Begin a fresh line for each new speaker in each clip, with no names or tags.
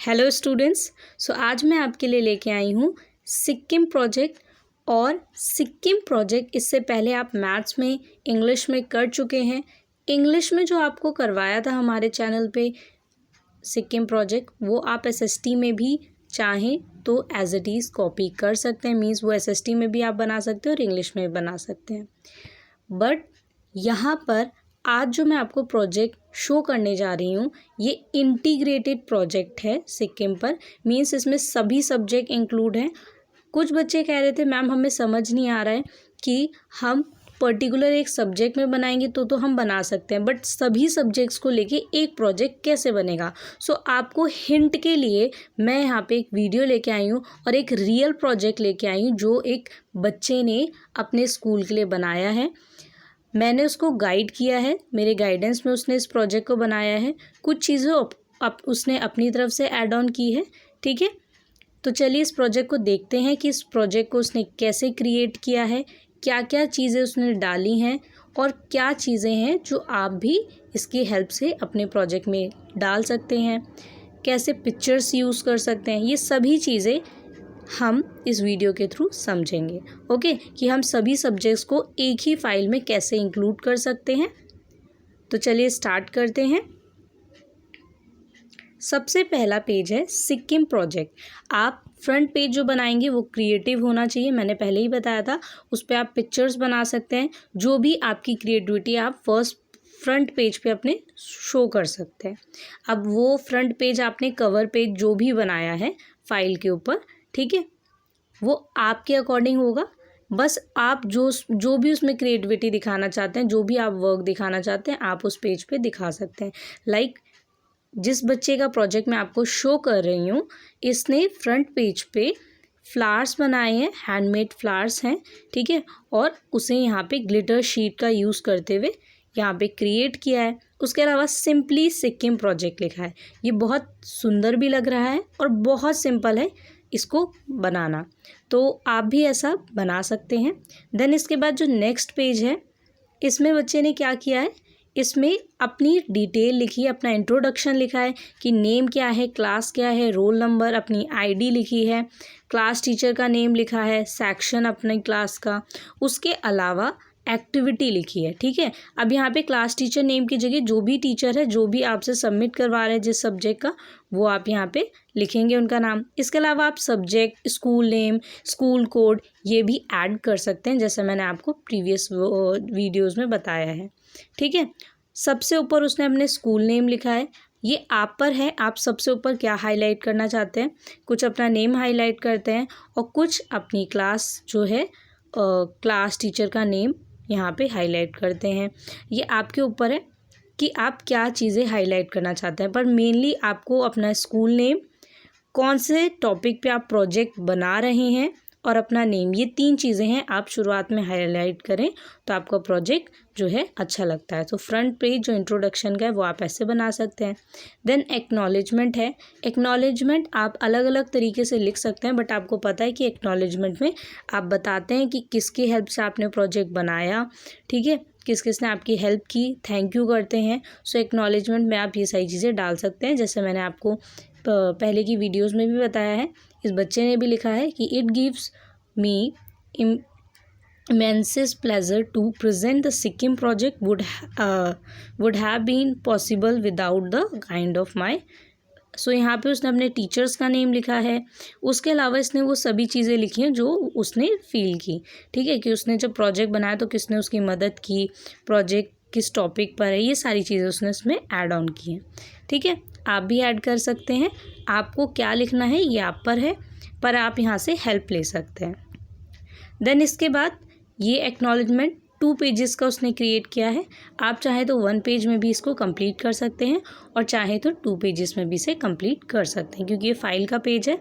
Hello students. आज मैं आपके लिए लेके आई हूँ सिक्किम प्रोजेक्ट। और सिक्किम प्रोजेक्ट इससे पहले आप मैथ्स में, इंग्लिश में कर चुके हैं। इंग्लिश में जो आपको करवाया था हमारे चैनल पे सिक्किम प्रोजेक्ट, वो आप एसएसटी में भी चाहें तो एज इट इज़ कॉपी कर सकते हैं। मीन्स वो एसएसटी में भी आप बना सकते हैं और इंग्लिश में भी बना सकते हैं। बट यहाँ पर आज जो मैं आपको प्रोजेक्ट शो करने जा रही हूँ, ये इंटीग्रेटेड प्रोजेक्ट है सिक्किम पर। मीन्स इसमें सभी सब्जेक्ट इंक्लूड हैं। कुछ बच्चे कह रहे थे मैम हमें समझ नहीं आ रहा है कि हम पर्टिकुलर एक सब्जेक्ट में बनाएंगे तो हम बना सकते हैं, बट सभी सब्जेक्ट्स को लेके एक प्रोजेक्ट कैसे बनेगा। आपको हिंट के लिए मैं यहाँ पे एक वीडियो लेके आई हूँ और एक रियल प्रोजेक्ट लेके आई हूँ जो एक बच्चे ने अपने स्कूल के लिए बनाया है। मैंने उसको गाइड किया है, मेरे गाइडेंस में उसने इस प्रोजेक्ट को बनाया है। कुछ चीज़ें उसने अपनी तरफ से ऐड ऑन की है। ठीक है, तो चलिए इस प्रोजेक्ट को देखते हैं कि इस प्रोजेक्ट को उसने कैसे क्रिएट किया है, क्या क्या चीज़ें उसने डाली हैं और क्या चीज़ें हैं जो आप भी इसकी हेल्प से अपने प्रोजेक्ट में डाल सकते हैं, कैसे पिक्चर्स यूज़ कर सकते हैं। ये सभी चीज़ें हम इस वीडियो के थ्रू समझेंगे। ओके, कि हम सभी सब्जेक्ट्स को एक ही फाइल में कैसे इंक्लूड कर सकते हैं। तो चलिए स्टार्ट करते हैं। सबसे पहला पेज है सिक्किम प्रोजेक्ट। आप फ्रंट पेज जो बनाएंगे वो क्रिएटिव होना चाहिए, मैंने पहले ही बताया था। उस पर आप पिक्चर्स बना सकते हैं, जो भी आपकी क्रिएटिविटी आप फ्रंट पेज पे अपने शो कर सकते हैं। अब वो फ्रंट पेज आपने कवर पेज जो भी बनाया है फाइल के ऊपर, ठीक है, वो आपके अकॉर्डिंग होगा। बस आप जो भी उसमें क्रिएटिविटी दिखाना चाहते हैं, जो भी आप वर्क दिखाना चाहते हैं, आप उस पेज पे दिखा सकते हैं। लाइक जिस बच्चे का प्रोजेक्ट मैं आपको शो कर रही हूँ, इसने फ्रंट पेज पे फ्लावर्स बनाए हैं, हैंडमेड फ्लावर्स हैं, ठीक है, और उसे यहाँ पे ग्लिटर शीट का यूज़ करते हुए यहाँ पे क्रिएट किया है। उसके अलावा सिंपली सिक्किम प्रोजेक्ट लिखा है। ये बहुत सुंदर भी लग रहा है और बहुत सिंपल है इसको बनाना, तो आप भी ऐसा बना सकते हैं। देन इसके बाद जो नेक्स्ट पेज है, इसमें बच्चे ने क्या किया है, इसमें अपनी डिटेल लिखी है, अपना इंट्रोडक्शन लिखा है कि नेम क्या है, क्लास क्या है, रोल नंबर, अपनी आईडी लिखी है, क्लास टीचर का नेम लिखा है, सेक्शन अपने क्लास का, उसके अलावा एक्टिविटी लिखी है। ठीक है, अब यहाँ पे क्लास टीचर नेम की जगह जो भी टीचर है, जो भी आपसे सबमिट करवा रहे हैं जिस सब्जेक्ट का, वो आप यहाँ पे लिखेंगे उनका नाम। इसके अलावा आप subject, school name, school code ये भी ऐड कर सकते हैं, जैसे मैंने आपको प्रीवियस वीडियोज़ में बताया है। ठीक है, सबसे ऊपर उसने अपने स्कूल नेम लिखा है। ये आप पर है, आप सबसे ऊपर क्या हाईलाइट करना चाहते हैं। कुछ अपना नेम हाईलाइट करते हैं और कुछ अपनी क्लास जो है क्लास टीचर का नेम यहाँ पे हाईलाइट करते हैं। ये आपके ऊपर है कि आप क्या चीज़ें हाईलाइट करना चाहते हैं, पर मेनली आपको अपना स्कूल नेम, कौन से टॉपिक पे आप प्रोजेक्ट बना रहे हैं, और अपना नेम, ये 3 चीज़ें हैं आप शुरुआत में हाईलाइट करें तो आपका प्रोजेक्ट जो है अच्छा लगता है। तो फ्रंट पेज जो इंट्रोडक्शन का है वो आप ऐसे बना सकते हैं। देन एक्नॉलेजमेंट है। एक्नॉलेजमेंट आप अलग अलग तरीके से लिख सकते हैं, बट आपको पता है कि एक्नॉलेजमेंट में आप बताते हैं कि किसकी हेल्प से आपने प्रोजेक्ट बनाया, ठीक है, किस किसने आपकी हेल्प की, थैंक यू करते हैं। एक्नॉलेजमेंट में आप ये सारी चीज़ें डाल सकते हैं, जैसे मैंने आपको पहले की वीडियोज़ में भी बताया है। इस बच्चे ने भी लिखा है कि it gives me immense pleasure to present the Sikkim project would have been possible without the kind of my। यहाँ पे उसने अपने टीचर्स का नेम लिखा है। उसके अलावा इसने वो सभी चीज़ें लिखी हैं जो उसने फील की। ठीक है, कि उसने जब प्रोजेक्ट बनाया तो किसने उसकी मदद की, प्रोजेक्ट किस टॉपिक पर है, ये सारी चीज़ें उसने उसमें ऐड ऑन की हैं। ठीक है, आप भी ऐड कर सकते हैं। आपको क्या लिखना है ये आप पर है, पर आप यहाँ से हेल्प ले सकते हैं। देन इसके बाद ये एक्नॉलेजमेंट 2 पेजेस का उसने क्रिएट किया है। आप चाहे तो 1 पेज में भी इसको कंप्लीट कर सकते हैं और चाहे तो 2 पेजेस में भी इसे कंप्लीट कर सकते हैं, क्योंकि ये फाइल का पेज है।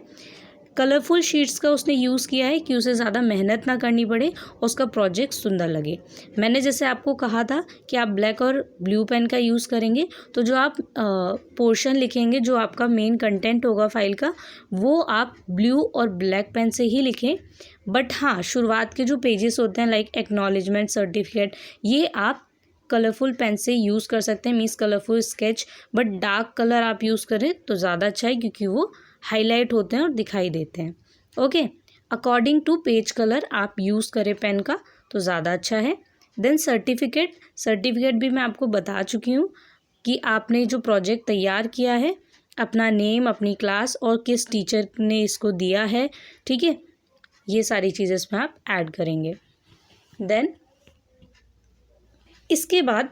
कलरफुल शीट्स का उसने यूज़ किया है कि उसे ज़्यादा मेहनत ना करनी पड़े और उसका प्रोजेक्ट सुंदर लगे। मैंने जैसे आपको कहा था कि आप ब्लैक और ब्लू पेन का यूज़ करेंगे, तो जो आप पोर्शन लिखेंगे, जो आपका मेन कंटेंट होगा फाइल का, वो आप ब्लू और ब्लैक पेन से ही लिखें। बट हाँ, शुरुआत के जो पेजेस होते हैं लाइक एक्नॉलेजमेंट, सर्टिफिकेट, ये आप कलरफुल पेन से यूज़ कर सकते हैं, means colourful sketch, but dark colour आप यूज़ करें तो ज़्यादा अच्छा है क्योंकि वो हाईलाइट होते हैं और दिखाई देते हैं। Okay, according to page colour आप यूज़ करें पेन का तो ज़्यादा अच्छा है। देन सर्टिफिकेट भी मैं आपको बता चुकी हूँ कि आपने जो प्रोजेक्ट तैयार किया है, अपना नेम, अपनी क्लास और किस टीचर ने इसको दिया है, ठीक है, ये सारी चीज़ें इसमें आप ऐड करेंगे। देन इसके बाद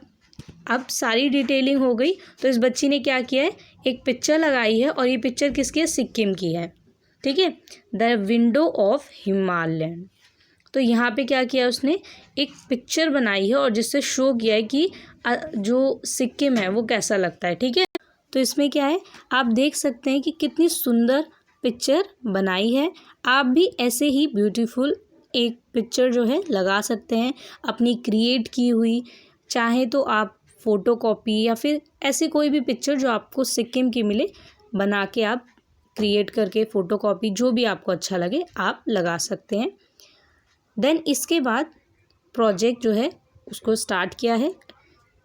अब सारी डिटेलिंग हो गई, तो इस बच्ची ने क्या किया है, एक पिक्चर लगाई है और ये पिक्चर किसकी है, सिक्किम की है, ठीक है, द विंडो ऑफ हिमालय। तो यहाँ पे क्या किया उसने, एक पिक्चर बनाई है और जिससे शो किया है कि जो सिक्किम है वो कैसा लगता है, ठीक है। तो इसमें क्या है, आप देख सकते हैं कि कितनी सुंदर पिक्चर बनाई है। आप भी ऐसे ही ब्यूटीफुल एक पिक्चर जो है लगा सकते हैं अपनी क्रिएट की हुई, चाहे तो आप फ़ोटोकॉपी या फिर ऐसी कोई भी पिक्चर जो आपको सिक्किम की मिले, बना के आप क्रिएट करके फ़ोटोकॉपी जो भी आपको अच्छा लगे आप लगा सकते हैं। देन इसके बाद प्रोजेक्ट जो है उसको स्टार्ट किया है,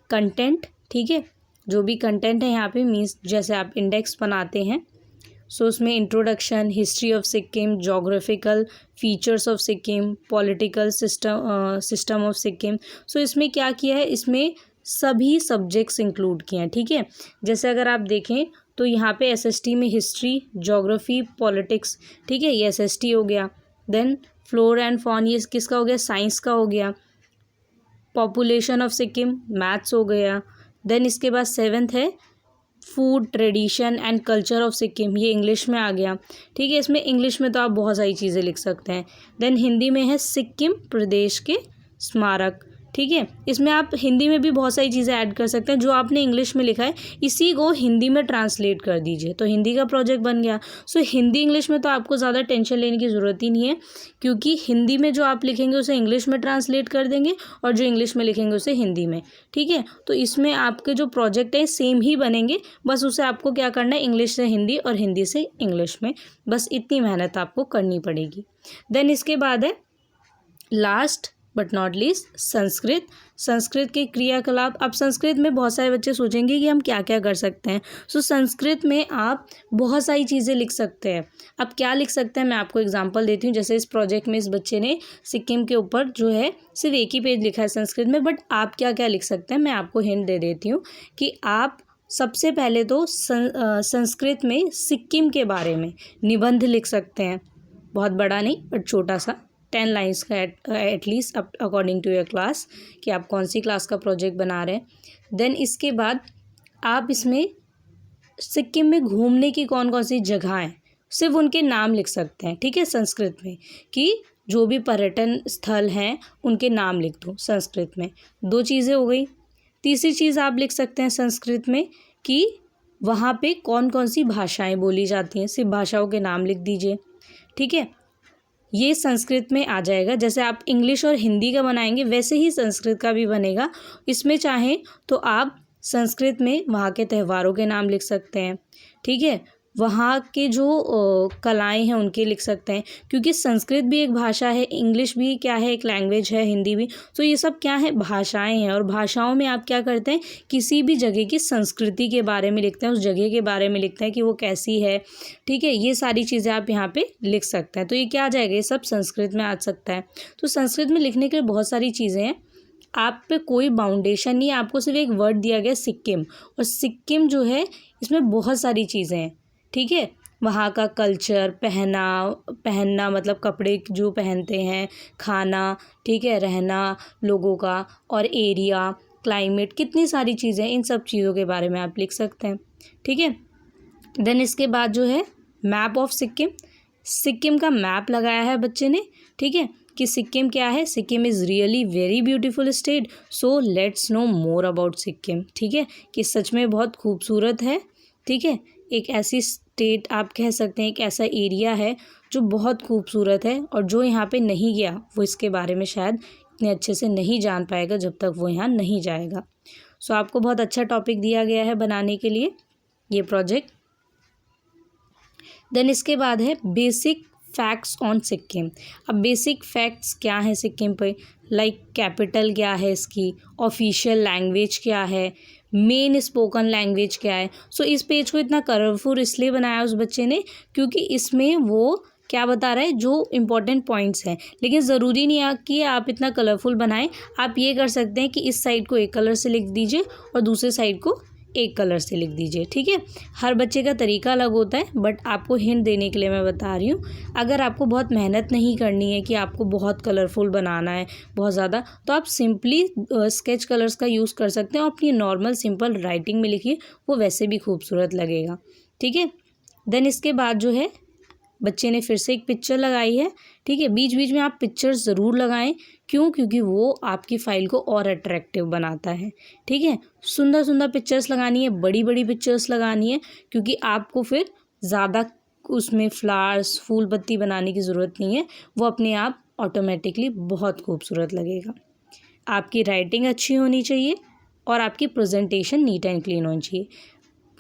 कंटेंट, ठीक है, जो भी कंटेंट है यहाँ पे, मीन्स जैसे आप इंडेक्स बनाते हैं, सो उसमें introduction, history of Sikkim, geographical features of Sikkim, political system of Sikkim. So इसमें क्या किया है, इसमें सभी सब्जेक्ट्स इंक्लूड किए हैं, ठीक है। जैसे अगर आप देखें तो यहाँ पे एसएसटी में हिस्ट्री, जोग्राफी, पॉलिटिक्स, ठीक है, ये एसएसटी हो गया। देन फ्लोरा एंड फॉन, ये किसका हो गया, साइंस का हो गया। पॉपुलेशन ऑफ सिक्किम, मैथ्स हो गया। देन इसके बाद 7th है food, tradition and culture of Sikkim, ये इंग्लिश में आ गया, ठीक है। इसमें इंग्लिश में तो आप बहुत सारी चीज़ें लिख सकते हैं। देन हिंदी में है सिक्किम प्रदेश के स्मारक, ठीक है। इसमें आप हिंदी में भी बहुत सारी चीज़ें ऐड कर सकते हैं, जो आपने इंग्लिश में लिखा है इसी को हिंदी में ट्रांसलेट कर दीजिए, तो हिंदी का प्रोजेक्ट बन गया। सो हिंदी इंग्लिश में तो आपको ज़्यादा टेंशन लेने की ज़रूरत ही नहीं है, क्योंकि हिंदी में जो आप लिखेंगे उसे इंग्लिश में ट्रांसलेट कर देंगे और जो इंग्लिश में लिखेंगे उसे हिंदी में, ठीक है। तो इसमें आपके जो प्रोजेक्ट है सेम ही बनेंगे, बस उसे आपको क्या करना है, इंग्लिश से हिंदी और हिंदी से इंग्लिश में, बस इतनी मेहनत आपको करनी पड़ेगी। देन इसके बाद है last but not least Sanskrit के क्रियाकलाप। अब संस्कृत में बहुत सारे बच्चे सोचेंगे कि हम क्या क्या कर सकते हैं। सो संस्कृत में आप बहुत सारी चीज़ें लिख सकते हैं। अब क्या लिख सकते हैं, मैं आपको एग्जांपल देती हूँ। जैसे इस प्रोजेक्ट में इस बच्चे ने सिक्किम के ऊपर जो है सिर्फ एक ही पेज लिखा है संस्कृत में, बट आप क्या क्या लिख सकते हैं मैं आपको हिंट दे देती हूँ कि आप सबसे पहले तो संस्कृत में सिक्किम के बारे में निबंध लिख सकते हैं, बहुत बड़ा नहीं बट छोटा सा, 10 लाइन्स का at least according to your class, कि आप कौन सी क्लास का प्रोजेक्ट बना रहे हैं। देन इसके बाद आप इसमें सिक्किम में घूमने की कौन कौन सी जगह हैं सिर्फ उनके नाम लिख सकते हैं, ठीक है, संस्कृत में, कि जो भी पर्यटन स्थल हैं उनके नाम लिख दो संस्कृत में। 2 चीज़ें हो गई। तीसरी चीज़ आप लिख सकते हैं संस्कृत में कि वहाँ पे कौन कौन सी भाषाएं बोली जाती हैं, सिर्फ भाषाओं के नाम लिख दीजिए, ठीक है। ये संस्कृत में आ जाएगा। जैसे आप इंग्लिश और हिंदी का बनाएंगे वैसे ही संस्कृत का भी बनेगा। इसमें चाहें तो आप संस्कृत में वहाँ के त्योहारों के नाम लिख सकते हैं, ठीक है, वहाँ के जो कलाएं हैं उनके लिख सकते हैं, क्योंकि संस्कृत भी एक भाषा है, इंग्लिश भी क्या है, एक लैंग्वेज है, हिंदी भी। तो ये सब क्या है, भाषाएं हैं, और भाषाओं में आप क्या करते हैं, किसी भी जगह की संस्कृति के बारे में लिखते हैं, उस जगह के बारे में लिखते हैं कि वो कैसी है, ठीक है। ये सारी चीज़ें आप यहाँ पे लिख सकते हैं। तो ये क्या आ जाएगा, ये सब संस्कृत में आ सकता है। तो संस्कृत में लिखने के लिए बहुत सारी चीज़ें हैं, आप पे कोई बाउंडेशन नहीं है। आपको सिर्फ एक वर्ड दिया गया सिक्किम, और सिक्किम जो है इसमें बहुत सारी चीज़ें हैं, ठीक है। वहाँ का कल्चर, पहनना मतलब कपड़े जो पहनते हैं, खाना, ठीक है, रहना लोगों का, और एरिया, क्लाइमेट, कितनी सारी चीज़ें, इन सब चीज़ों के बारे में आप लिख सकते हैं, ठीक है। देन इसके बाद जो है मैप ऑफ सिक्किम, सिक्किम का मैप लगाया है बच्चे ने, ठीक है, कि सिक्किम क्या है, Sikkim is really very beautiful state, so let's no more about Sikkim, ठीक है, कि सच में बहुत खूबसूरत है, ठीक है, एक ऐसी स्टेट आप कह सकते हैं, एक ऐसा एरिया है जो बहुत खूबसूरत है, और जो यहाँ पे नहीं गया वो इसके बारे में शायद इतने अच्छे से नहीं जान पाएगा जब तक वो यहाँ नहीं जाएगा। सो आपको बहुत अच्छा टॉपिक दिया गया है बनाने के लिए ये प्रोजेक्ट। देन इसके बाद है बेसिक फैक्ट्स ऑन सिक्किम। अब बेसिक फैक्ट्स क्या है सिक्किम पे, लाइक कैपिटल क्या है इसकी, ऑफिशियल लैंग्वेज क्या है, मेन स्पोकन लैंग्वेज क्या है। सो इस पेज को इतना कलरफुल इसलिए बनाया उस बच्चे ने क्योंकि इसमें वो क्या बता रहा है, जो इम्पोर्टेंट पॉइंट्स हैं। लेकिन ज़रूरी नहीं है कि आप इतना कलरफुल बनाएं, आप ये कर सकते हैं कि इस साइड को एक कलर से लिख दीजिए और दूसरे साइड को एक कलर से लिख दीजिए, ठीक है। हर बच्चे का तरीका अलग होता है, बट आपको हिंट देने के लिए मैं बता रही हूँ। अगर आपको बहुत मेहनत नहीं करनी है कि आपको बहुत कलरफुल बनाना है बहुत ज़्यादा, तो आप सिंपली स्केच कलर्स का यूज़ कर सकते हैं और अपनी नॉर्मल सिंपल राइटिंग में लिखिए, वो वैसे भी खूबसूरत लगेगा, ठीक है। देन इसके बाद जो है बच्चे ने फिर से एक पिक्चर लगाई है, ठीक है। बीच बीच में आप पिक्चर्स ज़रूर लगाएं, क्यों, क्योंकि वो आपकी फ़ाइल को और अट्रैक्टिव बनाता है, ठीक है। सुंदर सुंदर पिक्चर्स लगानी है, बड़ी बड़ी पिक्चर्स लगानी है, क्योंकि आपको फिर ज़्यादा उसमें फ्लावर्स फूल पत्ती बनाने की ज़रूरत नहीं है, वो अपने आप ऑटोमेटिकली बहुत खूबसूरत लगेगा। आपकी राइटिंग अच्छी होनी चाहिए और आपकी प्रेजेंटेशन नीट एंड क्लीन होनी चाहिए।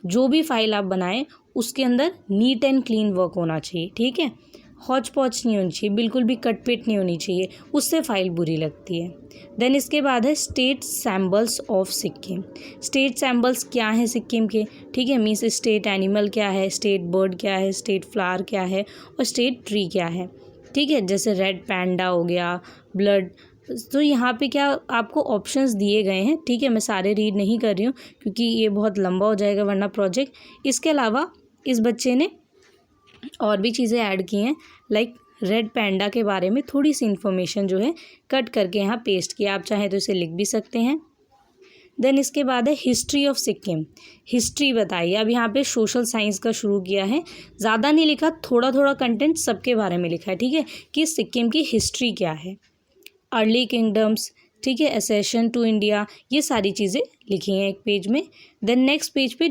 जो भी फाइल आप बनाएं उसके अंदर नीट एंड क्लीन वर्क होना चाहिए, ठीक है। हौच पौच नहीं होनी चाहिए, बिल्कुल भी कटपिट नहीं होनी चाहिए, उससे फाइल बुरी लगती है। देन इसके बाद है state symbols of Sikkim. State symbols क्या हैं सिक्किम के, ठीक है। मीन्स स्टेट एनिमल क्या है, स्टेट बर्ड क्या है, स्टेट फ्लावर क्या है और स्टेट ट्री क्या है, ठीक है। जैसे रेड पैंडा हो गया, ब्लड। तो यहाँ पे क्या आपको ऑप्शंस दिए गए हैं, ठीक है। मैं सारे रीड नहीं कर रही हूँ क्योंकि ये बहुत लंबा हो जाएगा वरना प्रोजेक्ट। इसके अलावा इस बच्चे ने और भी चीज़ें ऐड की हैं, लाइक रेड पैंडा के बारे में थोड़ी सी इन्फॉर्मेशन जो है कट करके यहाँ पेस्ट किया, आप चाहें तो इसे लिख भी सकते हैं। देन इसके बाद है हिस्ट्री ऑफ सिक्किम। हिस्ट्री बताइए। अब यहाँ पे सोशल साइंस का शुरू किया है, ज़्यादा नहीं लिखा, थोड़ा थोड़ा कंटेंट सबके बारे में लिखा है, ठीक है, कि सिक्किम की हिस्ट्री क्या है, अर्ली किंगडम्स, ठीक है, एसेशन टू इंडिया, ये सारी चीज़ें लिखी हैं एक पेज में। देन नेक्स्ट पेज पे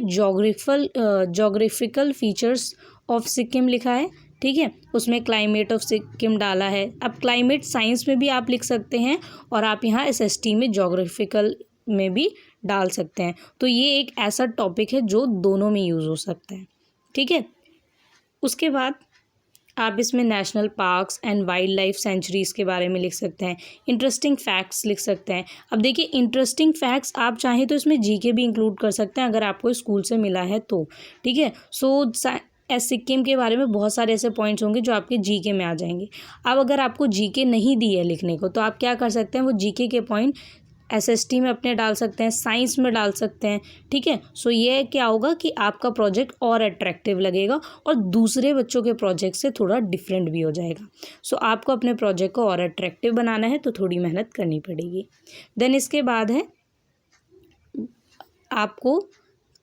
जोग्राफिकल फीचर्स ऑफ सिक्किम लिखा है, ठीक है। उसमें क्लाइमेट ऑफ सिक्किम डाला है। अब क्लाइमेट साइंस में भी आप लिख सकते हैं और आप यहाँ एसएसटी में जोग्राफिकल में भी डाल सकते हैं। तो ये एक ऐसा टॉपिक है जो दोनों में यूज़ हो सकता है, ठीक है। उसके बाद आप इसमें national parks and wild life centuries के बारे में लिख सकते हैं, इंटरेस्टिंग फैक्ट्स लिख सकते हैं। अब देखिए इंटरेस्टिंग फैक्ट्स आप चाहें तो इसमें जीके भी इंक्लूड कर सकते हैं अगर आपको स्कूल से मिला है तो, ठीक है। सिक्किम के बारे में बहुत सारे ऐसे पॉइंट्स होंगे जो आपके जीके में आ जाएंगे। अब अगर आपको जीके नहीं दी है लिखने को तो आप क्या कर सकते हैं, वो जीके के पॉइंट एसएसटी में अपने डाल सकते हैं, साइंस में डाल सकते हैं, ठीक है। सो ये क्या होगा कि आपका प्रोजेक्ट और अट्रैक्टिव लगेगा और दूसरे बच्चों के प्रोजेक्ट से थोड़ा डिफरेंट भी हो जाएगा। सो आपको अपने प्रोजेक्ट को और अट्रैक्टिव बनाना है तो थोड़ी मेहनत करनी पड़ेगी। देन इसके बाद है आपको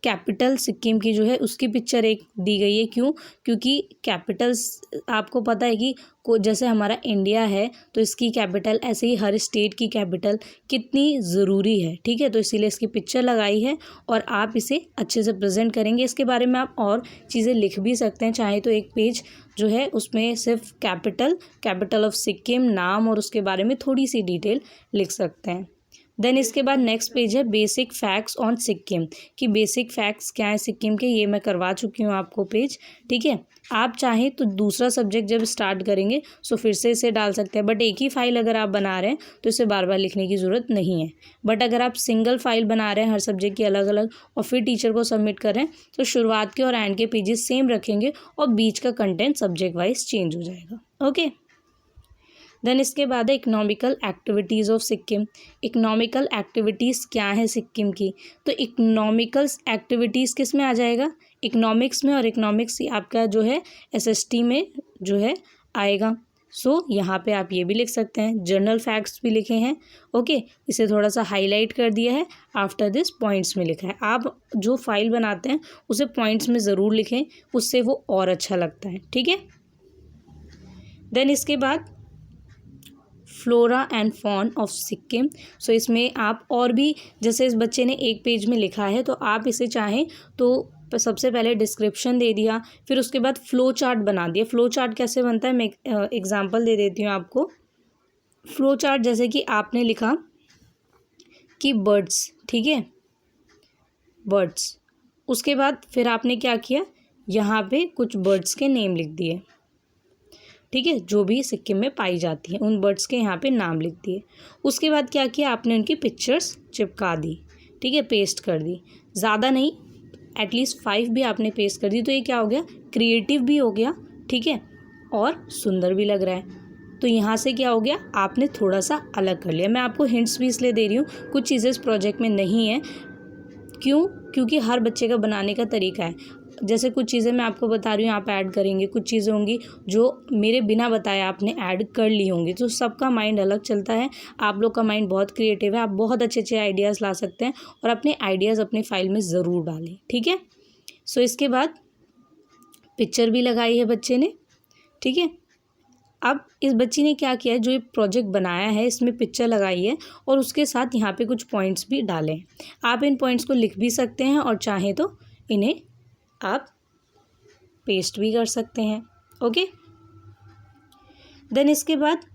कैपिटल सिक्किम की जो है उसकी पिक्चर एक दी गई है। क्यों, क्योंकि कैपिटल्स आपको पता है कि जैसे हमारा इंडिया है तो इसकी कैपिटल ऐसे ही हर स्टेट की कैपिटल कितनी ज़रूरी है, ठीक है। तो इसीलिए इसकी पिक्चर लगाई है और आप इसे अच्छे से प्रेजेंट करेंगे। इसके बारे में आप और चीज़ें लिख भी सकते हैं, चाहे तो एक पेज जो है उसमें सिर्फ कैपिटल ऑफ सिक्किम नाम और उसके बारे में थोड़ी सी डिटेल लिख सकते हैं। देन इसके बाद नेक्स्ट पेज है बेसिक फैक्ट्स ऑन सिक्किम, कि बेसिक फैक्ट्स क्या है सिक्किम के, ये मैं करवा चुकी हूँ आपको पेज, ठीक है। आप चाहें तो दूसरा सब्जेक्ट जब स्टार्ट करेंगे सो फिर से इसे डाल सकते हैं, बट एक ही फाइल अगर आप बना रहे हैं तो इसे बार बार लिखने की ज़रूरत नहीं है। बट अगर आप सिंगल फाइल बना रहे हैं हर सब्जेक्ट की अलग अलग और फिर टीचर को सबमिट कर रहे हैं तो शुरुआत के और एंड के पेजेस सेम रखेंगे और बीच का कंटेंट सब्जेक्ट वाइज चेंज हो जाएगा, ओके। देन इसके बाद है economical activities of Sikkim. Economical activities क्या है सिक्किम की, तो इकोनॉमिकल एक्टिविटीज़ किस में आ जाएगा, इकोनॉमिक्स में, और इकोनॉमिक्स आपका जो है एसएसटी में जो है आएगा। सो यहाँ पे आप ये भी लिख सकते हैं, जर्नल फैक्ट्स भी लिखे हैं, ओके। इसे थोड़ा सा हाईलाइट कर दिया है, आफ्टर दिस पॉइंट्स में लिखा है। आप जो फाइल बनाते हैं उसे पॉइंट्स में ज़रूर लिखें, उससे वो और अच्छा लगता है, ठीक है। देन इसके बाद flora and fauna of Sikkim. So इसमें आप और भी, जैसे इस बच्चे ने एक पेज में लिखा है तो आप इसे चाहें तो सबसे पहले डिस्क्रिप्शन दे दिया, फिर उसके बाद फ़्लो चार्ट बना दिया। फ़्लो चार्ट कैसे बनता है मैं एग्जांपल दे देती हूँ आपको। फ़्लो चार्ट जैसे कि आपने लिखा कि बर्ड्स, ठीक है, बर्ड्स, उसके बाद फिर आपने क्या किया, यहाँ पे कुछ बर्ड्स के नेम लिख दिए। ठीक है, जो भी सिक्किम में पाई जाती है उन बर्ड्स के यहाँ पे नाम लिख दिए। उसके बाद क्या किया आपने, उनकी पिक्चर्स चिपका दी, ठीक है, पेस्ट कर दी, ज़्यादा नहीं, एटलीस्ट 5 भी आपने पेस्ट कर दी। तो ये क्या हो गया, क्रिएटिव भी हो गया, ठीक है, और सुंदर भी लग रहा है। तो यहाँ से क्या हो गया, आपने थोड़ा सा अलग कर लिया। मैं आपको हिंट्स भी इसलिए दे रही हूँ, कुछ चीज़ें इस प्रोजेक्ट में नहीं है, क्यों, क्योंकि हर बच्चे का बनाने का तरीका है। जैसे कुछ चीज़ें मैं आपको बता रही हूँ आप ऐड करेंगे, कुछ चीज़ें होंगी जो मेरे बिना बताए आपने ऐड कर ली होंगी। तो सबका माइंड अलग चलता है। आप लोग का माइंड बहुत क्रिएटिव है, आप बहुत अच्छे अच्छे आइडियाज़ ला सकते हैं और अपने आइडियाज़ अपनी फाइल में ज़रूर डालें, ठीक है। सो इसके बाद पिक्चर भी लगाई है बच्चे ने, ठीक है। अब इस बच्ची ने क्या किया है, जो ये प्रोजेक्ट बनाया है इसमें पिक्चर लगाई है और उसके साथ यहाँ पे कुछ पॉइंट्स भी डाले हैं। आप इन पॉइंट्स को लिख भी सकते हैं और चाहें तो इन्हें आप पेस्ट भी कर सकते हैं, ओके। देन इसके बाद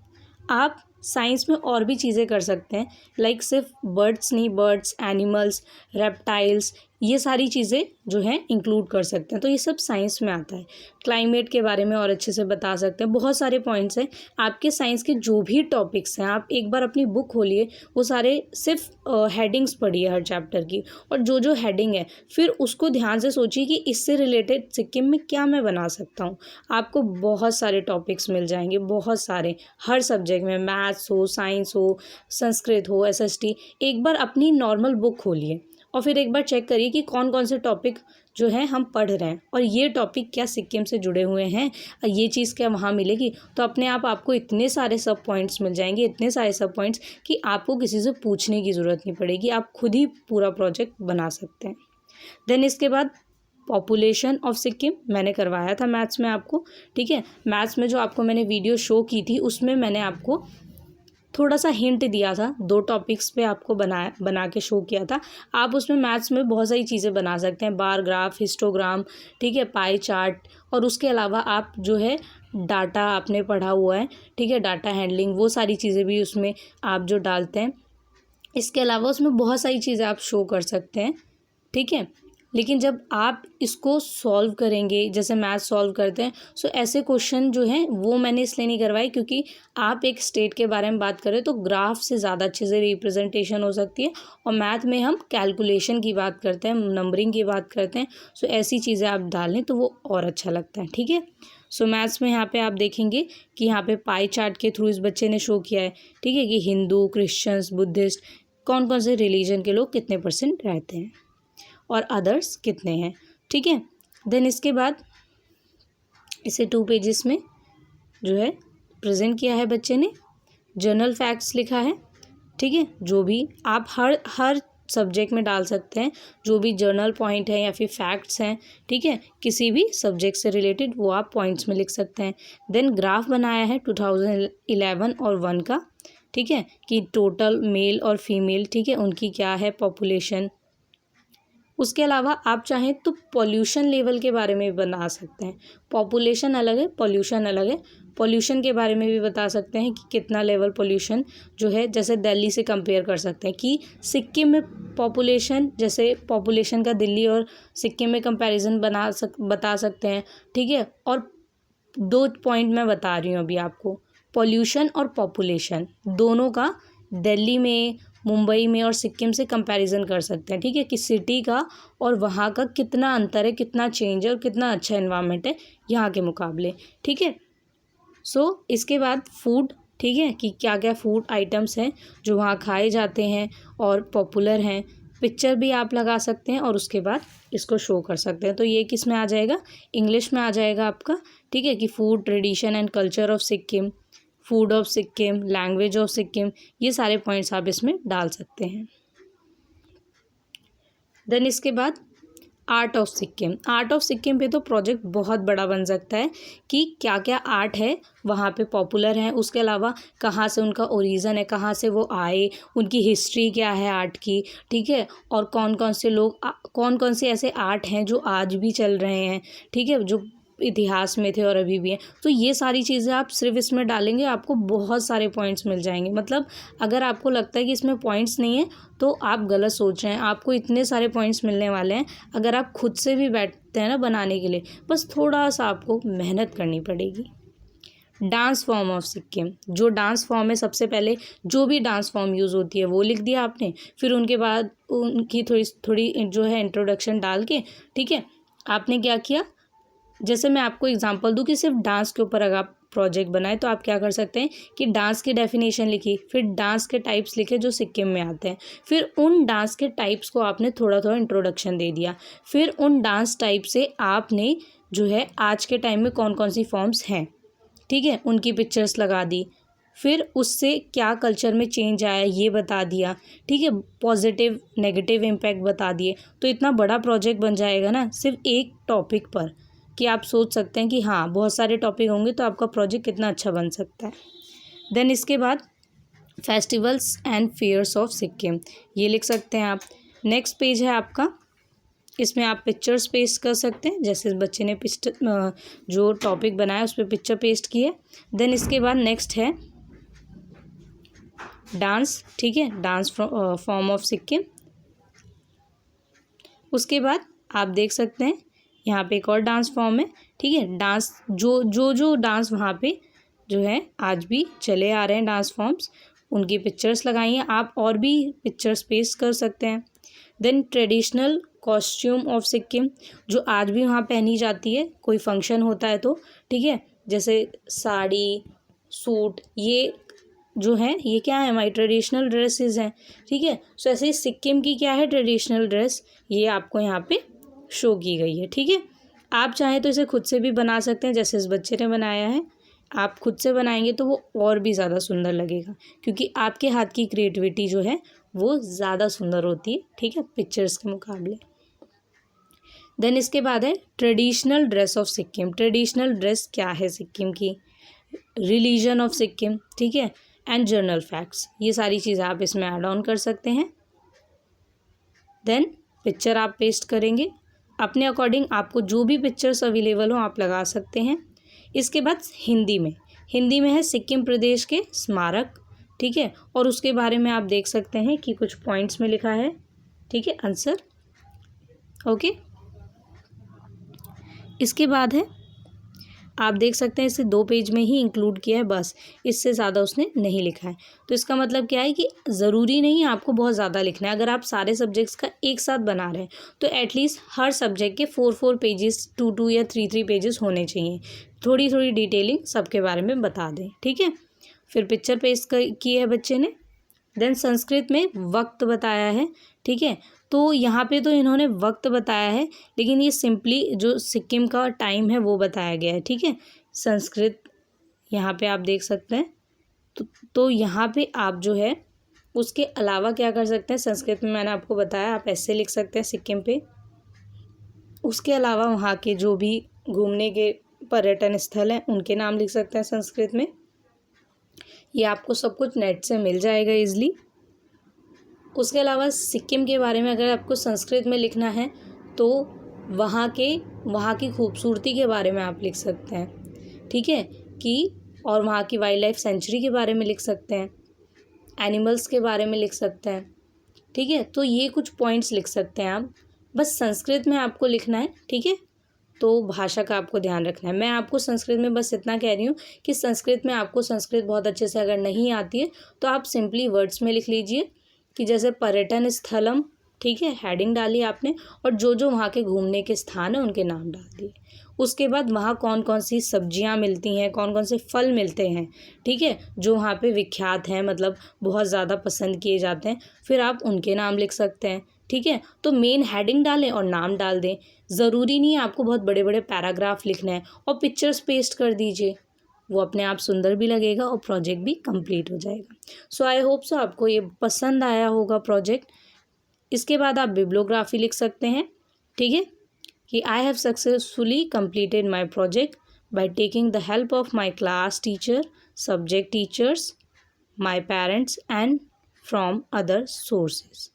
आप साइंस में और भी चीज़ें कर सकते हैं, लाइक सिर्फ बर्ड्स नहीं, बर्ड्स, एनिमल्स, रेप्टाइल्स, ये सारी चीज़ें जो हैं इंक्लूड कर सकते हैं। तो ये सब साइंस में आता है। क्लाइमेट के बारे में और अच्छे से बता सकते हैं, बहुत सारे पॉइंट्स हैं आपके साइंस के जो भी टॉपिक्स हैं। आप एक बार अपनी बुक खोलिए, वो सारे सिर्फ हेडिंग्स पढ़िए हर चैप्टर की, और जो जो हेडिंग है फिर उसको ध्यान से सोचिए कि इससे रिलेटेड सिक्किम में क्या मैं बना सकता हूँ। आपको बहुत सारे टॉपिक्स मिल जाएंगे, बहुत सारे, हर सब्जेक्ट में, मैथ्स हो, साइंस हो, संस्कृत हो, SST। एक बार अपनी नॉर्मल बुक खोलिए और फिर एक बार चेक करिए कि कौन कौन से टॉपिक जो है हम पढ़ रहे हैं और ये टॉपिक क्या सिक्किम से जुड़े हुए हैं, ये चीज़ क्या वहाँ मिलेगी। तो अपने आप आपको इतने सारे सब पॉइंट्स मिल जाएंगे, इतने सारे सब पॉइंट्स कि आपको किसी से पूछने की ज़रूरत नहीं पड़ेगी, आप खुद ही पूरा प्रोजेक्ट बना सकते हैं। देन इसके बाद पॉपुलेशन ऑफ सिक्किम मैंने करवाया था मैथ्स में आपको, ठीक है। मैथ्स में जो आपको मैंने वीडियो शो की थी उसमें मैंने आपको थोड़ा सा हिंट दिया था, 2 टॉपिक्स पे आपको बना के शो किया था। आप उसमें मैथ्स में बहुत सारी चीज़ें बना सकते हैं, बार ग्राफ, हिस्टोग्राम, ठीक है, पाई चार्ट, और उसके अलावा आप जो है डाटा आपने पढ़ा हुआ है, ठीक है, डाटा हैंडलिंग, वो सारी चीज़ें भी उसमें आप जो डालते हैं। इसके अलावा उसमें बहुत सारी चीज़ें आप शो कर सकते हैं, ठीक है। लेकिन जब आप इसको सॉल्व करेंगे, जैसे मैथ सॉल्व करते हैं, सो ऐसे क्वेश्चन जो हैं वो मैंने इसलिए नहीं करवाए क्योंकि आप एक स्टेट के बारे में बात करें तो ग्राफ से ज़्यादा अच्छे से रिप्रेजेंटेशन हो सकती है, और मैथ में हम कैलकुलेशन की बात करते हैं, नंबरिंग की बात करते हैं। सो ऐसी चीज़ें आप डालें तो वो और अच्छा लगता है, ठीक है। सो मैथ्स में यहाँ पे आप देखेंगे कि यहाँ पे पाई चार्ट के थ्रू इस बच्चे ने शो किया है, ठीक है, कि हिंदू, क्रिश्चियंस, बुद्धिस्ट, कौन कौन से रिलीजन के लोग कितने % रहते हैं और अदर्स कितने हैं, ठीक है। देन इसके बाद इसे 2 पेजेस में जो है प्रेजेंट किया है बच्चे ने, जनरल फैक्ट्स लिखा है, ठीक है। जो भी आप हर सब्जेक्ट में डाल सकते हैं, जो भी जर्नल पॉइंट है या फिर फैक्ट्स हैं, ठीक है, किसी भी सब्जेक्ट से रिलेटेड वो आप पॉइंट्स में लिख सकते हैं। देन ग्राफ बनाया है 2011 और 1 का, ठीक है, कि टोटल मेल और फीमेल, ठीक है, उनकी क्या है पॉपुलेशन। उसके अलावा आप चाहें तो पॉल्यूशन लेवल के बारे में भी बना सकते हैं। पॉपुलेशन अलग है, पॉल्यूशन अलग है। पॉल्यूशन के बारे में भी बता सकते हैं कि कितना लेवल पॉल्यूशन जो है, जैसे दिल्ली से कंपेयर कर सकते हैं कि सिक्किम में पॉपुलेशन, जैसे पॉपुलेशन का दिल्ली और सिक्किम में कंपैरिजन बता सकते हैं, ठीक है। और 2 पॉइंट मैं बता रही हूँ अभी आपको, पॉल्यूशन और पॉपुलेशन दोनों का दिल्ली में, मुंबई में और सिक्किम से कंपैरिजन कर सकते हैं, ठीक है, कि सिटी का और वहाँ का कितना अंतर है, कितना चेंज है और कितना अच्छा एनवायरनमेंट है यहाँ के मुकाबले, ठीक है। सो इसके बाद फूड, ठीक है, कि क्या क्या फूड आइटम्स हैं जो वहाँ खाए जाते हैं और पॉपुलर हैं। पिक्चर भी आप लगा सकते हैं और उसके बाद इसको शो कर सकते हैं। तो ये किस में आ जाएगा, इंग्लिश में आ जाएगा आपका, ठीक है, कि food, tradition and culture of Sikkim, food of Sikkim, language of Sikkim, ये सारे पॉइंट्स आप इसमें डाल सकते हैं। देन इसके बाद art of Sikkim. Art of Sikkim पे तो प्रोजेक्ट बहुत बड़ा बन सकता है कि क्या क्या आर्ट है वहाँ पे पॉपुलर है, उसके अलावा कहाँ से उनका ओरिजिन है, कहाँ से वो आए, उनकी हिस्ट्री क्या है आर्ट की, ठीक है, और कौन कौन से लोग, कौन कौन से ऐसे आर्ट हैं जो आज भी चल रहे हैं, ठीक है, जो इतिहास में थे और अभी भी हैं। तो ये सारी चीज़ें आप सिर्फ इसमें डालेंगे, आपको बहुत सारे पॉइंट्स मिल जाएंगे। मतलब अगर आपको लगता है कि इसमें पॉइंट्स नहीं है तो आप गलत सोच रहे हैं, आपको इतने सारे पॉइंट्स मिलने वाले हैं। अगर आप खुद से भी बैठते हैं ना बनाने के लिए, बस थोड़ा सा आपको मेहनत करनी पड़ेगी, डांस फॉर्म ऑफ सिक्किम, जो डांस फॉर्म है सबसे पहले जो भी डांस फॉर्म यूज़ होती है वो लिख दिया आपने। फिर उनके बाद उनकी थोड़ी थोड़ी जो है इंट्रोडक्शन डाल के, ठीक है, आपने क्या किया, जैसे मैं आपको एग्जांपल दूं कि सिर्फ डांस के ऊपर अगर आप प्रोजेक्ट बनाए तो आप क्या कर सकते हैं कि डांस की डेफिनेशन लिखी, फिर डांस के टाइप्स लिखे जो सिक्किम में आते हैं, फिर उन डांस के टाइप्स को आपने थोड़ा थोड़ा इंट्रोडक्शन दे दिया, फिर उन डांस टाइप से आपने जो है आज के टाइम में कौन कौन सी फॉर्म्स हैं, ठीक है, उनकी पिक्चर्स लगा दी, फिर उससे क्या कल्चर में चेंज आया ये बता दिया, ठीक है, पॉजिटिव नेगेटिव इम्पैक्ट बता दिए। तो इतना बड़ा प्रोजेक्ट बन जाएगा ना सिर्फ एक टॉपिक पर, कि आप सोच सकते हैं कि हाँ बहुत सारे टॉपिक होंगे तो आपका प्रोजेक्ट कितना अच्छा बन सकता है। देन इसके बाद festivals and fairs of Sikkim, ये लिख सकते हैं आप। नेक्स्ट पेज है आपका, इसमें आप पिक्चर्स पेस्ट कर सकते हैं, जैसे इस बच्चे ने जो टॉपिक बनाया उस पर पिक्चर पेस्ट की है। देन इसके बाद नेक्स्ट है डांस, ठीक है, डांस फॉर्म ऑफ सिक्किम। उसके बाद आप देख सकते हैं यहाँ पे एक और डांस फॉर्म है, ठीक है, डांस जो डांस वहाँ पे जो है आज भी चले आ रहे हैं डांस फॉर्म्स, उनकी पिक्चर्स लगाई हैं आप, और भी पिक्चर्स पेस्ट कर सकते हैं। Then traditional costume of Sikkim, जो आज भी वहाँ पहनी जाती है कोई फंक्शन होता है तो, ठीक है, जैसे साड़ी सूट, ये जो है ये क्या है हमारी ट्रेडिशनल ड्रेसेस हैं, ठीक है। सो ऐसे ही सिक्किम की क्या है ट्रेडिशनल ड्रेस, ये आपको यहाँ पे शो की गई है, ठीक है। आप चाहें तो इसे खुद से भी बना सकते हैं, जैसे इस बच्चे ने बनाया है, आप खुद से बनाएंगे तो वो और भी ज़्यादा सुंदर लगेगा, क्योंकि आपके हाथ की क्रिएटिविटी जो है वो ज़्यादा सुंदर होती है, ठीक है, पिक्चर्स के मुकाबले। देन इसके बाद है traditional dress of Sikkim, traditional dress क्या है सिक्किम की, रिलीजन ऑफ सिक्किम, ठीक है, एंड जर्नल फैक्ट्स, ये सारी चीज़ें आप इसमें ऐड ऑन कर सकते हैं। देन पिक्चर आप पेस्ट करेंगे अपने अकॉर्डिंग, आपको जो भी पिक्चर्स अवेलेबल हो आप लगा सकते हैं। इसके बाद हिंदी में है सिक्किम प्रदेश के स्मारक, ठीक है, और उसके बारे में आप देख सकते हैं कि कुछ पॉइंट्स में लिखा है, ठीक है, आंसर, ओके। इसके बाद है आप देख सकते हैं इसे 2 पेज में ही इंक्लूड किया है, बस इससे ज़्यादा उसने नहीं लिखा है। तो इसका मतलब क्या है कि ज़रूरी नहीं आपको बहुत ज़्यादा लिखना है, अगर आप सारे सब्जेक्ट्स का एक साथ बना रहे हैं तो एटलीस्ट हर सब्जेक्ट के 4 पेजेस 2 या 3 पेजेस होने चाहिए, थोड़ी थोड़ी डिटेलिंग सबके बारे में बता दें, ठीक है। फिर पिक्चर पेस्ट की है बच्चे ने। देन संस्कृत में वक्त बताया है, ठीक है, तो यहाँ पे तो इन्होंने वक्त बताया है, लेकिन ये सिंपली जो सिक्किम का टाइम है वो बताया गया है, ठीक है। संस्कृत यहाँ पे आप देख सकते हैं, तो यहाँ पे आप जो है उसके अलावा क्या कर सकते हैं, संस्कृत में मैंने आपको बताया आप ऐसे लिख सकते हैं सिक्किम पे, उसके अलावा वहाँ के जो भी घूमने के पर्यटन स्थल हैं उनके नाम लिख सकते हैं संस्कृत में। ये आपको सब कुछ नेट से मिल जाएगा ईज़िली। उसके अलावा सिक्किम के बारे में अगर आपको संस्कृत में लिखना है तो वहाँ की खूबसूरती के बारे में आप लिख सकते हैं, ठीक है, कि और वहाँ की वाइल्ड लाइफ सेंचुरी के बारे में लिख सकते हैं, एनिमल्स के बारे में लिख सकते हैं, ठीक है। तो ये कुछ पॉइंट्स लिख सकते हैं आप, बस संस्कृत में आपको लिखना है, ठीक है। तो भाषा का आपको ध्यान रखना है। मैं आपको संस्कृत में बस इतना कह रही हूँ कि संस्कृत में आपको संस्कृत बहुत अच्छे से अगर नहीं आती है तो आप सिंपली वर्ड्स में लिख लीजिए कि जैसे पर्यटन स्थलम, ठीक है, हेडिंग डाली आपने, और जो वहाँ के घूमने के स्थान हैं उनके नाम डाल दिए। उसके बाद वहाँ कौन कौन सी सब्जियाँ मिलती हैं, कौन कौन से फल मिलते हैं, ठीक है, जो वहाँ पे विख्यात हैं, मतलब बहुत ज़्यादा पसंद किए जाते हैं, फिर आप उनके नाम लिख सकते हैं, ठीक है। तो मेन हेडिंग डालें और नाम डाल दें, ज़रूरी नहीं है आपको बहुत बड़े बड़े पैराग्राफ लिखना है, और पिक्चर्स पेस्ट कर दीजिए, वो अपने आप सुंदर भी लगेगा और प्रोजेक्ट भी कंप्लीट हो जाएगा। सो आई होप सो आपको ये पसंद आया होगा प्रोजेक्ट। इसके बाद आप बिब्लियोग्राफी लिख सकते हैं, ठीक है, कि I have successfully completed my project by taking the help of my class teacher, subject teachers, my parents and from other sources.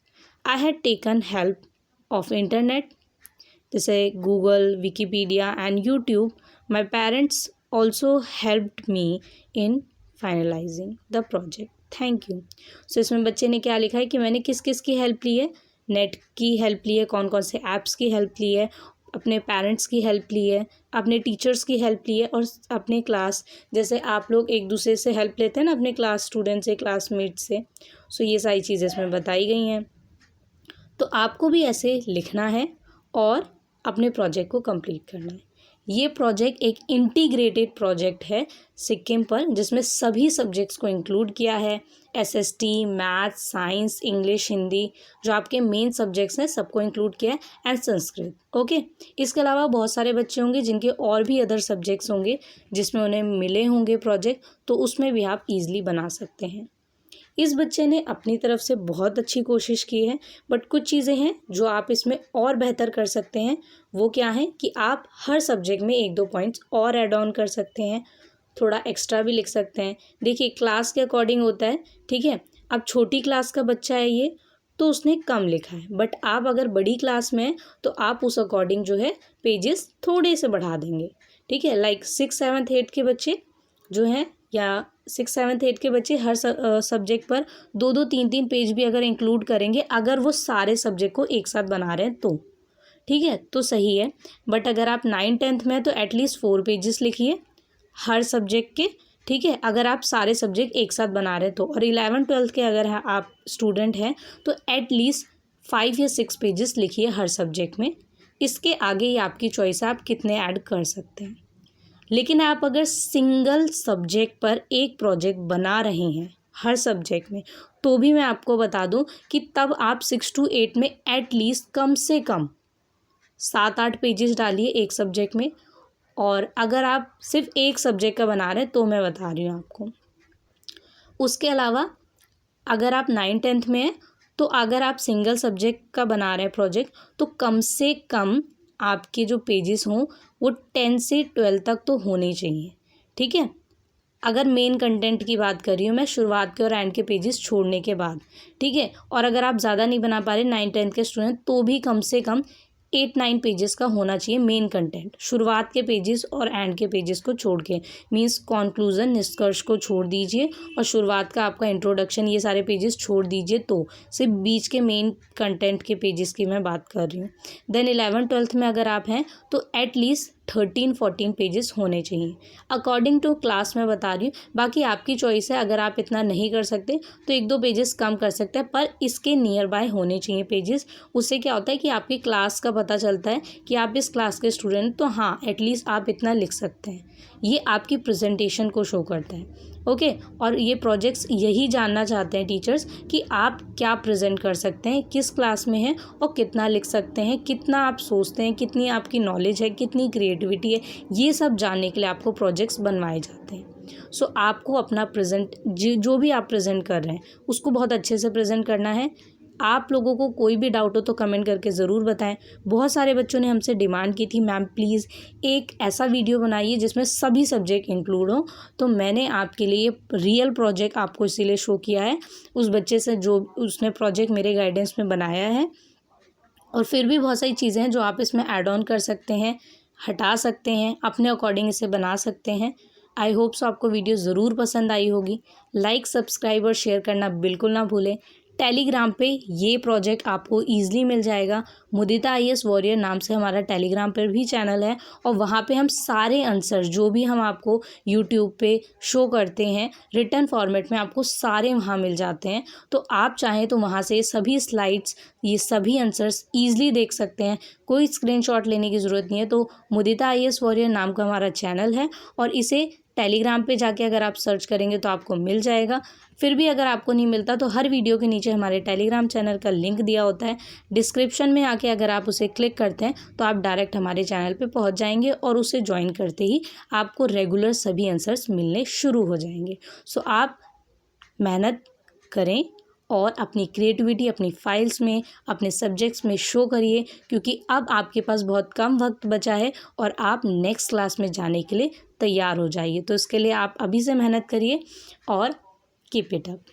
I had taken help of internet जैसे Google, Wikipedia and YouTube. My parents also helped me in finalising the project. Thank you. So इसमें बच्चे ने क्या लिखा है कि मैंने किस किस की हेल्प ली है, नेट की हेल्प ली है, कौन कौन से ऐप्स की हेल्प ली है, अपने पेरेंट्स की हेल्प ली है, अपने टीचर्स की हेल्प ली है, और अपने क्लास, जैसे आप लोग एक दूसरे से हेल्प लेते हैं ना अपने क्लास स्टूडेंट से, क्लासमेट से। सो ये सारी चीज़ें इसमें बताई गई हैं। तो आपको भी ऐसे लिखना है और अपने प्रोजेक्ट को कंप्लीट करना है। ये प्रोजेक्ट एक इंटीग्रेटेड प्रोजेक्ट है सिक्किम पर, जिसमें सभी सब्जेक्ट्स को इंक्लूड किया है। SST, maths, science, English, Hindi, जो आपके मेन सब्जेक्ट्स हैं सबको इंक्लूड किया है, एंड संस्कृत। ओके, इसके अलावा बहुत सारे बच्चे होंगे जिनके और भी अदर सब्जेक्ट्स होंगे जिसमें उन्हें मिले होंगे प्रोजेक्ट, तो उसमें भी आप ईजिली बना सकते हैं। इस बच्चे ने अपनी तरफ से बहुत अच्छी कोशिश की है, बट कुछ चीज़ें हैं जो आप इसमें और बेहतर कर सकते हैं। वो क्या है कि आप हर सब्जेक्ट में 1-2 पॉइंट्स और ऐड ऑन कर सकते हैं, थोड़ा एक्स्ट्रा भी लिख सकते हैं। देखिए, क्लास के अकॉर्डिंग होता है, ठीक है। अब छोटी क्लास का बच्चा है ये, तो उसने कम लिखा है, बट आप अगर बड़ी क्लास में हैं तो आप उस अकॉर्डिंग जो है पेजेस थोड़े से बढ़ा देंगे, ठीक है। लाइक 6, 7, 8 के बच्चे जो हैं, या 6, 7, 8 के बच्चे हर सब्जेक्ट पर 2-2, 3-3 पेज भी अगर इंक्लूड करेंगे, अगर वो सारे सब्जेक्ट को एक साथ बना रहे हैं तो, ठीक है, तो सही है। बट अगर आप 9th-10th में हैं तो एटलीस्ट 4 पेजेस लिखिए हर सब्जेक्ट के, ठीक है, अगर आप सारे सब्जेक्ट एक साथ बना रहे हैं तो। और 11th-12th के अगर आप स्टूडेंट हैं तो एटलीस्ट 5 या 6 पेजेस लिखिए हर सब्जेक्ट में। इसके आगे ही आपकी चॉइस है, आप कितने ऐड कर सकते हैं। लेकिन आप अगर सिंगल सब्जेक्ट पर एक प्रोजेक्ट बना रहे हैं हर सब्जेक्ट में, तो भी मैं आपको बता दूं कि तब आप 6 to 8 में एटलीस्ट कम से कम 7-8 पेजेस डालिए एक सब्जेक्ट में। और अगर आप सिर्फ एक सब्जेक्ट का बना रहे हैं तो मैं बता रही हूँ आपको। उसके अलावा अगर आप 9th-10th में हैं तो अगर आप सिंगल सब्जेक्ट का बना रहे हैं प्रोजेक्ट, तो कम से कम आपके जो पेजेस हों वो 10 से 12 तक तो होने चाहिए, ठीक है। अगर मेन कंटेंट की बात कर रही हूँ मैं, शुरुआत के और एंड के पेजेस छोड़ने के बाद, ठीक है। और अगर आप ज़्यादा नहीं बना पा रहे 9th-10th के स्टूडेंट, तो भी कम से कम 8-9 पेजेस का होना चाहिए मेन कंटेंट, शुरुआत के पेजेस और एंड के पेजेस को छोड़ के। मीन्स कॉन्क्लूज़न, निष्कर्ष को छोड़ दीजिए, और शुरुआत का आपका इंट्रोडक्शन, ये सारे पेजेस छोड़ दीजिए। तो सिर्फ बीच के मेन कंटेंट के पेजेस की मैं बात कर रही हूँ। देन 11th-12th में अगर आप हैं तो एटलीस्ट 13-14 पेजेस होने चाहिए, अकॉर्डिंग टू क्लास मैं बता रही हूँ। बाकी आपकी चॉइस है, अगर आप इतना नहीं कर सकते तो 1-2 पेजेस कम कर सकते हैं, पर इसके नियर बाय होने चाहिए पेजेस। उससे क्या होता है कि आपकी क्लास का पता चलता है कि आप इस क्लास के स्टूडेंट, तो हाँ एटलीस्ट आप इतना लिख सकते हैं। ये आपकी प्रेजेंटेशन को शो करता है, ओके। और ये प्रोजेक्ट्स यही जानना चाहते हैं टीचर्स कि आप क्या प्रेजेंट कर सकते हैं, किस क्लास में हैं, और कितना लिख सकते हैं, कितना आप सोचते हैं, कितनी आपकी नॉलेज है, कितनी क्रिएटिविटी है। ये सब जानने के लिए आपको प्रोजेक्ट्स बनवाए जाते हैं। सो आपको अपना प्रेजेंट, जो भी आप प्रेजेंट कर रहे हैं उसको बहुत अच्छे से प्रेजेंट करना है। आप लोगों को कोई भी डाउट हो तो कमेंट करके ज़रूर बताएं। बहुत सारे बच्चों ने हमसे डिमांड की थी, मैम प्लीज़ एक ऐसा वीडियो बनाइए जिसमें सभी सब्जेक्ट इंक्लूड हो। तो मैंने आपके लिए रियल प्रोजेक्ट आपको इसीलिए शो किया है, उस बच्चे से जो उसने प्रोजेक्ट मेरे गाइडेंस में बनाया है। और फिर भी बहुत सारी चीज़ें हैं जो आप इसमें ऐड ऑन कर सकते हैं, हटा सकते हैं, अपने अकॉर्डिंग इसे बना सकते हैं। आई होप सो आपको वीडियो ज़रूर पसंद आई होगी। लाइक, सब्सक्राइब और शेयर करना बिल्कुल ना भूलें। टेलीग्राम पे ये प्रोजेक्ट आपको ईजिली मिल जाएगा। मुदिता IAS वॉरियर नाम से हमारा टेलीग्राम पर भी चैनल है, और वहाँ पे हम सारे आंसर जो भी हम आपको यूट्यूब पे शो करते हैं रिटन फॉर्मेट में, आपको सारे वहाँ मिल जाते हैं। तो आप चाहें तो वहाँ से सभी स्लाइड्स, ये सभी आंसर्स ईजिली देख सकते हैं, कोई स्क्रीनशॉट लेने की ज़रूरत नहीं है। तो मुदिता IAS वॉरियर नाम का हमारा चैनल है, और इसे टेलीग्राम पे जाके अगर आप सर्च करेंगे तो आपको मिल जाएगा। फिर भी अगर आपको नहीं मिलता तो हर वीडियो के नीचे हमारे टेलीग्राम चैनल का लिंक दिया होता है, डिस्क्रिप्शन में आके अगर आप उसे क्लिक करते हैं तो आप डायरेक्ट हमारे चैनल पे पहुंच जाएंगे, और उसे ज्वाइन करते ही आपको रेगुलर सभी आंसर्स मिलने शुरू हो जाएंगे। सो आप मेहनत करें और अपनी क्रिएटिविटी अपनी फाइल्स में, अपने सब्जेक्ट्स में शो करिए, क्योंकि अब आपके पास बहुत कम वक्त बचा है और आप नेक्स्ट क्लास में जाने के लिए तैयार हो जाइए। तो इसके लिए आप अभी से मेहनत करिए और कीप इट अप।